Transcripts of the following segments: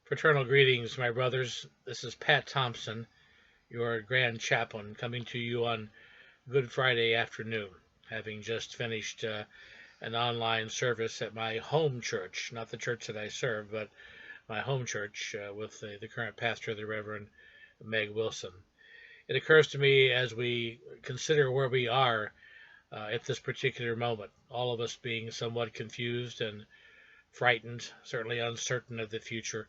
Fraternal greetings, my brothers. This is Pat Thompson, your Grand Chaplain, coming to you on Good Friday afternoon, having just finished an online service at my home church, not the church that I serve, but my home church with the current pastor, the Reverend Meg Wilson. It occurs to me as we consider where we are at this particular moment, all of us being somewhat confused and frightened, certainly uncertain of the future,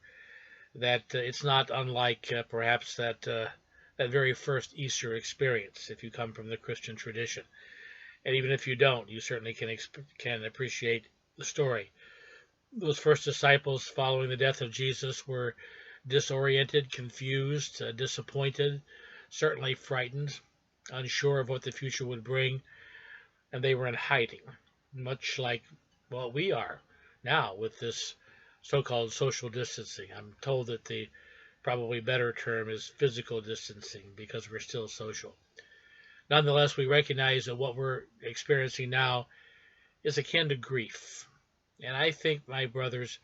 that it's not unlike perhaps that very first Easter experience, if you come from the Christian tradition. And even if you don't, you certainly can appreciate the story. Those first disciples following the death of Jesus were disoriented, confused, disappointed, certainly frightened, unsure of what the future would bring, and they were in hiding, much like what we are now with this so-called social distancing. I'm told that the probably better term is physical distancing because we're still social. Nonetheless, we recognize that what we're experiencing now is akin to grief. And I think, my brothers,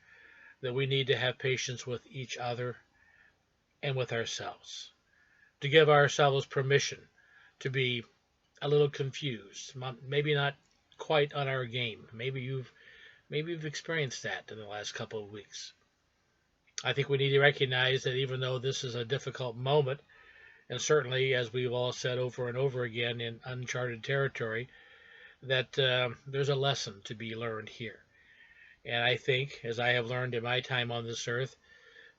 that we need to have patience with each other and with ourselves, to give ourselves permission to be a little confused, maybe not quite on our game. Maybe you've experienced that in the last couple of weeks. I think we need to recognize that even though this is a difficult moment, and certainly, as we've all said over and over again in uncharted territory, that there's a lesson to be learned here. And I think, as I have learned in my time on this earth,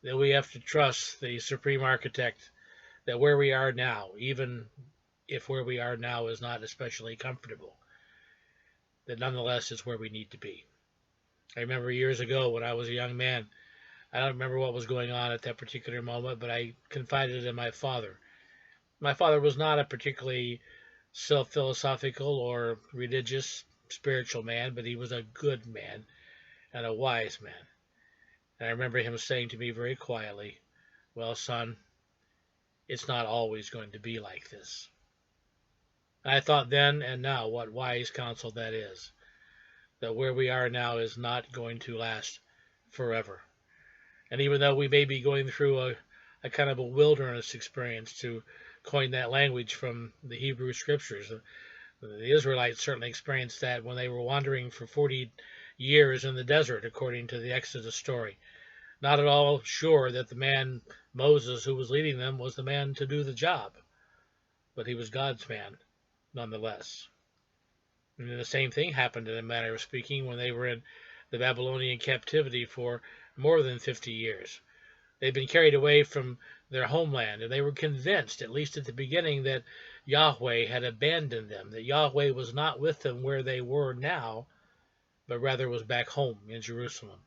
that we have to trust the Supreme Architect that where we are now, even if where we are now is not especially comfortable, that nonetheless is where we need to be. I remember years ago when I was a young man, I don't remember what was going on at that particular moment, but I confided in my father. My father was not a particularly philosophical or religious, spiritual man, but he was a good man and a wise man. And I remember him saying to me very quietly, "Well, son, it's not always going to be like this." And I thought then and now what wise counsel that is, that where we are now is not going to last forever. And even though we may be going through a kind of a wilderness experience, to coin that language from the Hebrew Scriptures, the Israelites certainly experienced that when they were wandering for 40 years in the desert, according to the Exodus story. Not at all sure that the man, Moses, who was leading them, was the man to do the job, but he was God's man nonetheless. And the same thing happened, in a manner of speaking, when they were in the Babylonian captivity for more than 50 years. They'd been carried away from their homeland, and they were convinced, at least at the beginning, that Yahweh had abandoned them, that Yahweh was not with them where they were now, but rather was back home in Jerusalem.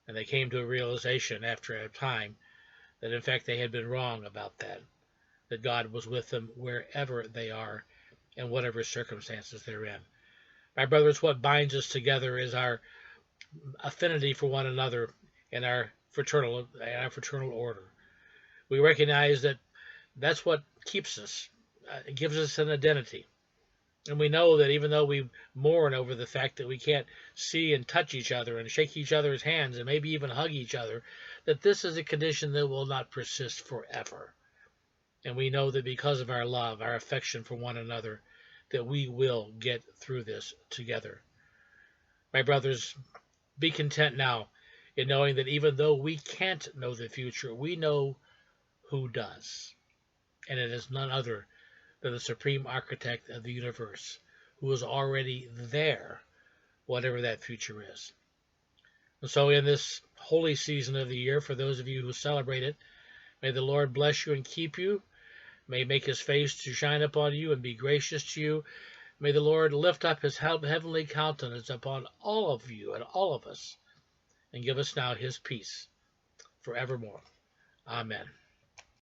And they came to a realization after a time that in fact they had been wrong about that God was with them wherever they are and whatever circumstances they're in. My brothers, what binds us together is our affinity for one another and our fraternal order. We recognize that that's what keeps us. It gives us an identity. And we know that even though we mourn over the fact that we can't see and touch each other and shake each other's hands and maybe even hug each other, that this is a condition that will not persist forever. And we know that because of our love, our affection for one another, that we will get through this together. My brothers, be content now in knowing that even though we can't know the future, we know who does. And it is none other than the Supreme Architect of the universe, who is already there, whatever that future is. And so in this holy season of the year, for those of you who celebrate it, may the Lord bless you and keep you. May he make his face to shine upon you and be gracious to you. May the Lord lift up his heavenly countenance upon all of you and all of us, and give us now his peace forevermore. Amen.